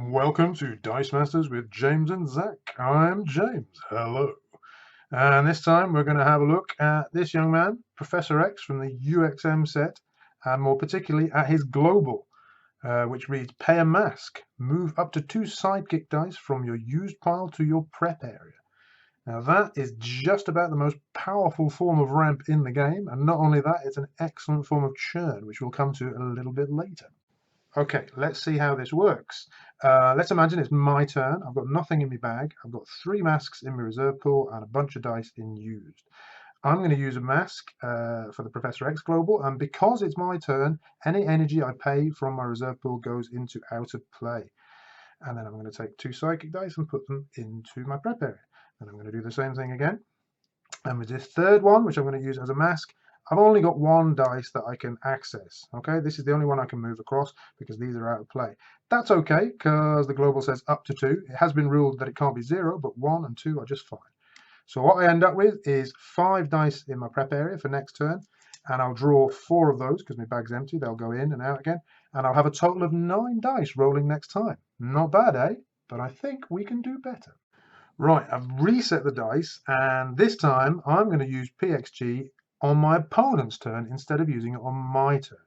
Welcome to Dice Masters with James and Zach. I'm James. Hello. And this time we're going to have a look at this young man, Professor X from the UXM set, and more particularly at his global, which reads Pay a Mask. Move up to 2 sidekick dice from your used pile to your prep area. Now that is just about the most powerful form of ramp in the game, and not only that, it's an excellent form of churn, which we'll come to a little bit later. Okay, let's see how this works. Let's imagine it's my turn. I've got nothing in my bag. I've got 3 masks in my reserve pool and a bunch of dice in used. I'm going to use a mask for the Professor X Global, and because it's my turn, any energy I pay from my reserve pool goes into out of play. And then I'm going to take 2 psychic dice and put them into my prep area. And I'm going to do the same thing again. And with this third one, which I'm going to use as a mask, I've only got 1 dice that I can access. Okay, this is the only one I can move across because these are out of play. That's okay because the global says up to 2. It has been ruled that it can't be 0, but 1 and 2 are just fine. So what I end up with is 5 dice in my prep area for next turn, and I'll draw 4 of those because my bag's empty. They'll go in and out again, and I'll have a total of 9 dice rolling next time. Not bad, eh? But I think we can do better. Right, I've reset the dice, and this time I'm going to use PXG on my opponent's turn instead of using it on my turn.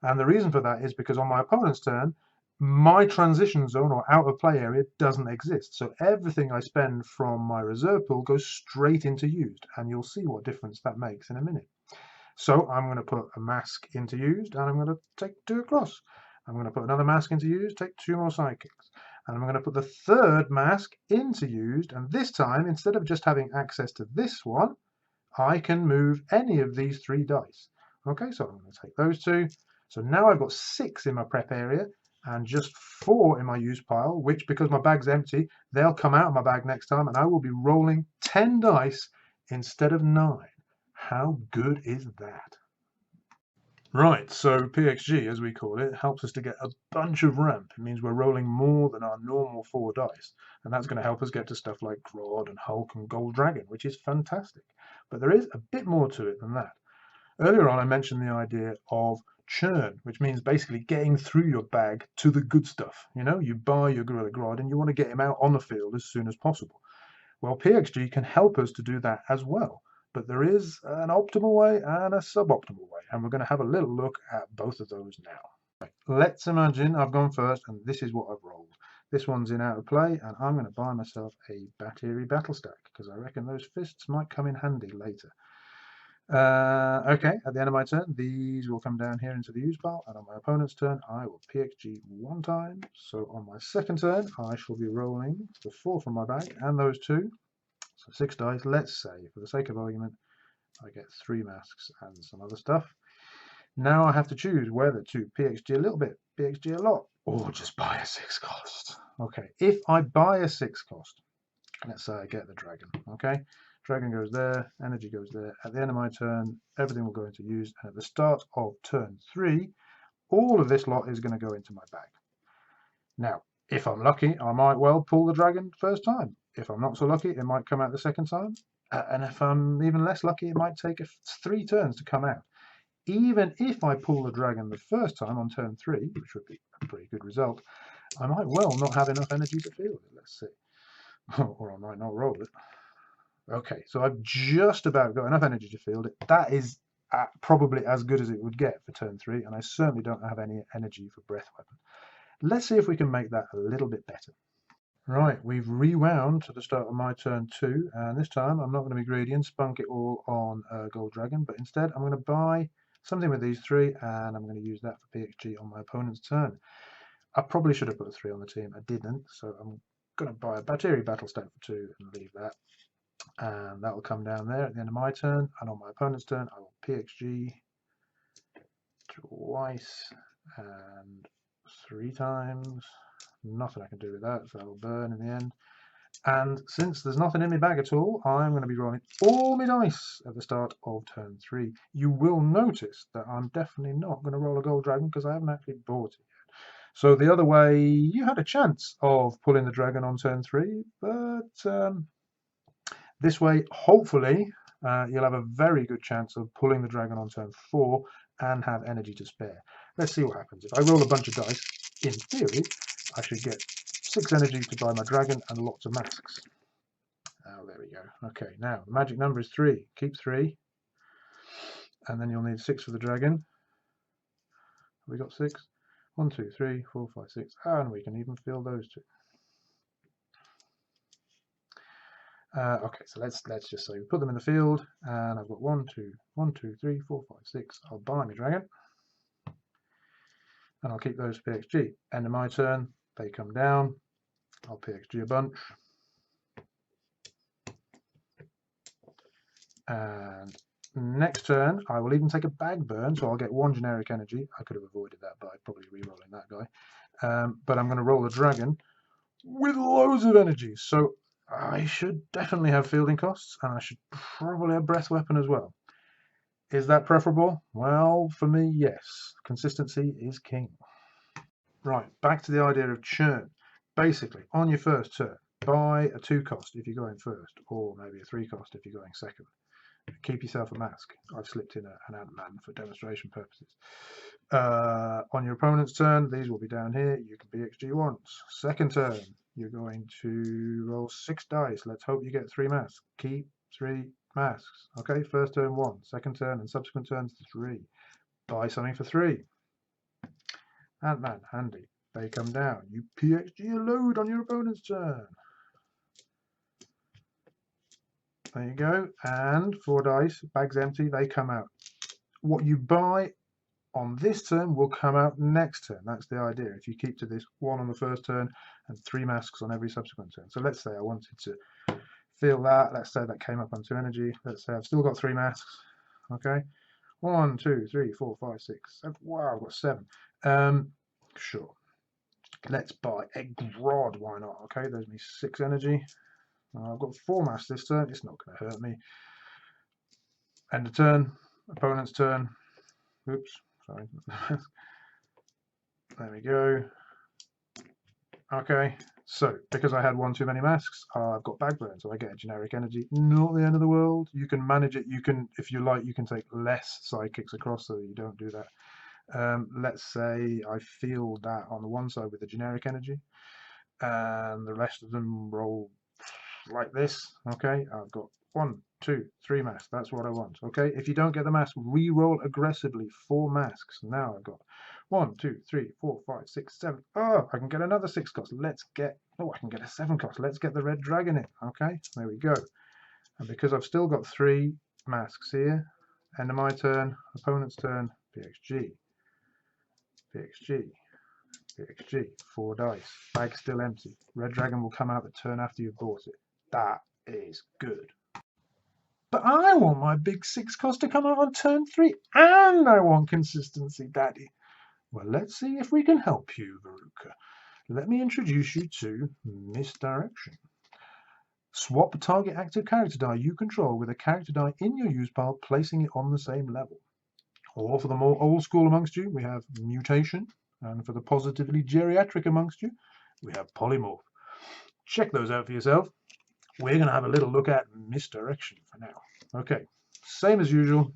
And the reason for that is because on my opponent's turn, my transition zone or out of play area doesn't exist. So everything I spend from my reserve pool goes straight into used, and you'll see what difference that makes in a minute. So I'm going to put a mask into used, and I'm going to take 2 across. I'm going to put another mask into used, take 2 more sidekicks. And I'm going to put the third mask into used, and this time, instead of just having access to this one, I can move any of these 3 dice. Okay, so I'm going to take those 2. So now I've got 6 in my prep area and just 4 in my used pile, which, because my bag's empty, they'll come out of my bag next time, and I will be rolling 10 dice instead of 9. How good is that? Right, so PXG, as we call it, helps us to get a bunch of ramp. It means we're rolling more than our normal 4 dice, and that's going to help us get to stuff like Grodd and Hulk and Gold Dragon, which is fantastic. But there is a bit more to it than that. Earlier on, I mentioned the idea of churn, which means basically getting through your bag to the good stuff. You know, you buy your Gorilla Grodd and you want to get him out on the field as soon as possible. Well, PXG can help us to do that as well. But there is an optimal way and a suboptimal way, and we're going to have a little look at both of those now. Right, let's imagine I've gone first, and this is what I've rolled. This one's in out of play, and I'm going to buy myself a battery battle stack, because I reckon those fists might come in handy later. Okay, at the end of my turn, these will come down here into the use pile, and on my opponent's turn, I will PXG 1 time. So on my second turn, I shall be rolling the 4 from my bag, and those 2. So 6 dice. Let's say, for the sake of argument, I get 3 masks and some other stuff. Now I have to choose whether to PXG a little bit, PXG a lot, or just buy a 6 cost. Okay, if I buy a 6 cost, let's say I get the dragon, okay? Dragon goes there, energy goes there. At the end of my turn, everything will go into use, and at the start of turn 3, all of this lot is going to go into my bag. Now, if I'm lucky, I might well pull the dragon first time. If I'm not so lucky, it might come out the second time. And if I'm even less lucky, it might take 3 turns to come out. Even if I pull the dragon the first time on turn 3, which would be a pretty good result, I might well not have enough energy to field it. Let's see. Or I might not roll it. Okay, so I've just about got enough energy to field it. That is probably as good as it would get for turn 3, and I certainly don't have any energy for breath weapon. Let's see if we can make that a little bit better. Right, we've rewound to the start of my turn 2, and this time I'm not going to be greedy and spunk it all on Gold Dragon, but instead I'm going to buy something with these 3, and I'm going to use that for PXG on my opponent's turn. I probably should have put a 3 on the team, I didn't, so I'm going to buy a battery battle stack for 2 and leave that. And that will come down there at the end of my turn, and on my opponent's turn I will PXG twice and 3 times. Nothing I can do with that, so that'll burn in the end. And since there's nothing in my bag at all, I'm going to be rolling all my dice at the start of turn 3. You will notice that I'm definitely not going to roll a Gold Dragon because I haven't actually bought it yet. So the other way, you had a chance of pulling the dragon on turn 3, but this way, hopefully, you'll have a very good chance of pulling the dragon on turn 4 and have energy to spare. Let's see what happens. If I roll a bunch of dice, in theory, I should get 6 energy to buy my dragon and lots of masks. Oh, there we go. Okay, now the magic number is 3. Keep 3. And then you'll need 6 for the dragon. We got 6. 1, 2, 3, 4, 5, 6. And we can even fill those 2. Okay, so let's just say we put them in the field, and I've got 1, 2, 3, 4, 5, 6. I'll buy my dragon, and I'll keep those PXG. End of my turn, they come down. I'll PXG a bunch, and next turn I will even take a bag burn, so I'll get 1 generic energy. I could have avoided that by probably re-rolling that guy, but I'm going to roll a dragon with loads of energy, so I should definitely have fielding costs, and I should probably have breath weapon as well. Is that preferable? Well, for me, yes. Consistency is king. Right, back to the idea of churn. Basically, on your first turn, buy a 2 cost if you're going first, or maybe a 3 cost if you're going second. Keep yourself a mask. I've slipped in an Ant-Man for demonstration purposes. On your opponent's turn, these will be down here. You can PXG once. Second turn, you're going to roll 6 dice. Let's hope you get 3 masks. Keep 3 masks. Okay, first turn 1, second turn and subsequent turns 3. Buy something for 3. Ant-Man, handy. They come down. You PXG a load on your opponent's turn. There you go. And 4 dice, bag's empty, they come out. What you buy on this turn will come out next turn. That's the idea. If you keep to this 1 on the first turn and 3 masks on every subsequent turn. So let's say I wanted to feel that. Let's say that came up on 2 energy. Let's say I've still got 3 masks. Okay. 1, 2, 3, 4, 5, 6, 7. Wow, I've got 7. Sure. Let's buy a Grod. Why not? Okay, there's me 6 energy. I've got 4 masks this turn. It's not going to hurt me. End of turn. Opponent's turn. Oops. Sorry. There we go. Okay, so because I had 1 too many masks, I've got bag burn, so I get a generic energy. Not the end of the world. You can manage it. You can, if you like, you can take less sidekicks across so that you don't do that. Let's say I field that on the one side with the generic energy, and the rest of them roll like this. Okay, I've got 1, 2, 3 masks. That's what I want. Okay, if you don't get the mask, re-roll aggressively 4 masks. Now I've got 1, 2, 3, 4, 5, 6, 7. Oh, I can get another 6 cost. Let's get, oh, I can get a 7 cost. Let's get the red dragon in. Okay, there we go. And because I've still got 3 masks here, end of my turn, opponent's turn, PXG, PXG, PXG, 4 dice. Bag still empty. Red dragon will come out the turn after you've bought it. That is good. But I want my big 6 cost to come out on turn 3, and I want consistency, Daddy. Well, let's see if we can help you, Veruca. Let me introduce you to Misdirection. Swap a target active character die you control with a character die in your use pile, placing it on the same level. Or for the more old school amongst you, we have Mutation, and for the positively geriatric amongst you, we have Polymorph. Check those out for yourself. We're going to have a little look at Misdirection for now. Okay, same as usual.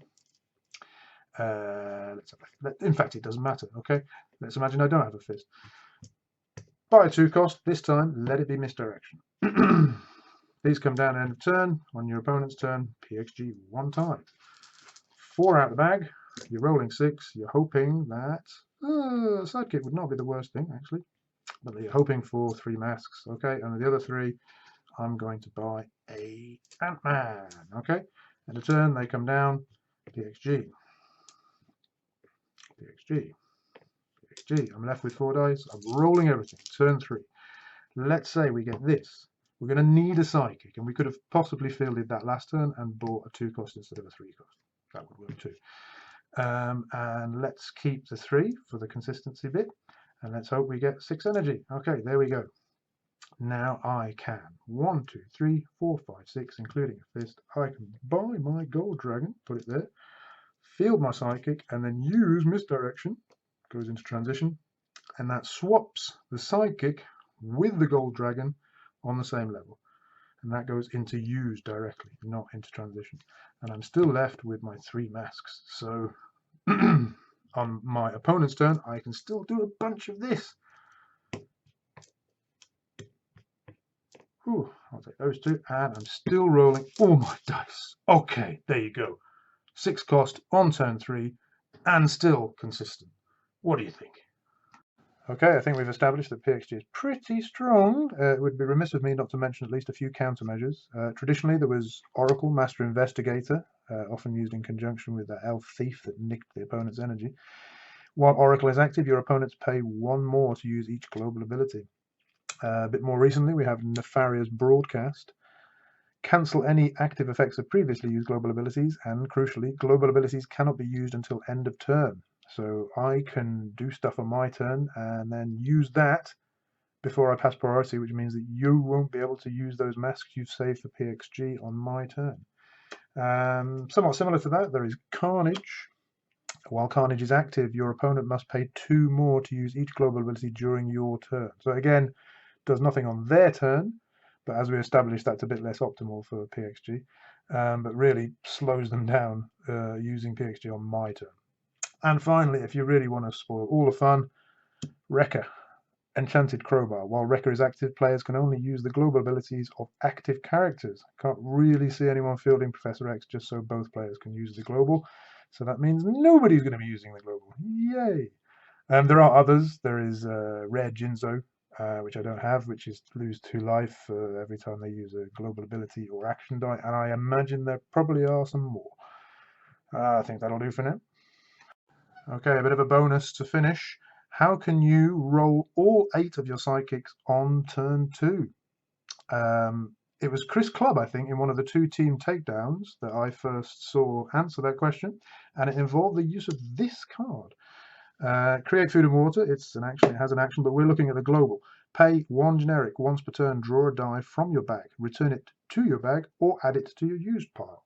In fact, it doesn't matter. Okay, let's imagine I don't have a fist. Buy a 2 cost. This time, let it be Misdirection. These come down end of turn. On your opponent's turn, PXG 1 time. 4 out the bag. You're rolling 6. You're hoping that sidekick would not be the worst thing actually, but you're hoping for 3 masks. Okay, and the other 3, I'm going to buy a Ant-Man. Okay, end of turn, they come down. PXG. PXG, PXG. I'm left with 4 dice. I'm rolling everything. Turn 3. Let's say we get this. We're going to need a psychic, and we could have possibly fielded that last turn and bought a 2 cost instead of a 3 cost. That would work too. And let's keep the 3 for the consistency bit, and let's hope we get 6 energy. Okay, there we go. Now I can 1, 2, 3, 4, 5, 6, including a fist. I can buy my gold dragon, put it there. Field my psychic and then use Misdirection, goes into transition, and that swaps the sidekick with the gold dragon on the same level, and that goes into use directly, not into transition, and I'm still left with my 3 masks. So on my opponent's turn I can still do a bunch of this. Ooh, I'll take those two, and I'm still rolling all my dice. Okay, there you go. 6 cost on turn 3, and still consistent. What do you think? Okay, I think we've established that PXG is pretty strong. It would be remiss of me not to mention at least a few countermeasures. Traditionally, there was Oracle, Master Investigator, often used in conjunction with the Elf Thief that nicked the opponent's energy. While Oracle is active, your opponents pay 1 more to use each global ability. A bit more recently, we have Nefarious Broadcast. Cancel any active effects of previously used global abilities, and crucially, global abilities cannot be used until end of turn. So I can do stuff on my turn and then use that before I pass priority, which means that you won't be able to use those masks you've saved for PXG on my turn. Somewhat similar to that, there is Carnage. While Carnage is active, your opponent must pay 2 more to use each global ability during your turn. So again, does nothing on their turn, but as we established, that's a bit less optimal for PXG, but really slows them down using PXG on my turn. And finally, if you really want to spoil all the fun, Wrecker, Enchanted Crowbar. While Wrecker is active, players can only use the global abilities of active characters. Can't really see anyone fielding Professor X just so both players can use the global. So that means nobody's going to be using the global. Yay! There are others. There is Rare Jinzo, which I don't have, which is lose 2 life every time they use a global ability or action die. And I imagine there probably are some more. I think that'll do for now. Okay, a bit of a bonus to finish. How can you roll all 8 of your sidekicks on turn 2? It was Chris Clubb, I think, in one of the 2 team takedowns that I first saw answer that question, and it involved the use of this card. Create food and water. It's an action. It has an action, but we're looking at the global. Pay 1 generic once per turn. Draw a die from your bag. Return it to your bag or add it to your used pile.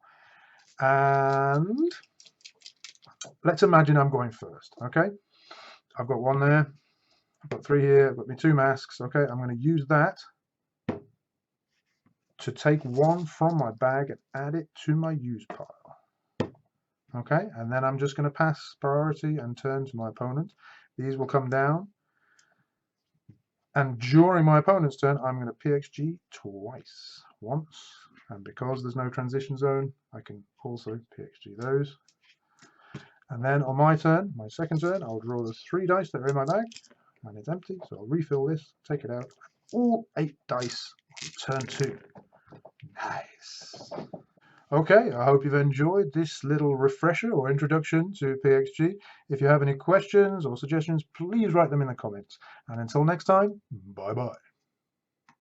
And let's imagine I'm going first. Okay, I've got 1 there. I've got 3 here. I've got my 2 masks. Okay, I'm going to use that to take 1 from my bag and add it to my used pile. Okay, and then I'm just going to pass priority and turn to my opponent. These will come down. And during my opponent's turn, I'm going to PXG twice. Once, and because there's no transition zone, I can also PXG those. And then on my turn, my second turn, I'll draw the 3 dice that are in my bag, and it's empty, so I'll refill this, take it out, all 8 dice on turn 2. Nice. Okay, I hope you've enjoyed this little refresher or introduction to PXG. If you have any questions or suggestions, please write them in the comments. And until next time, bye-bye.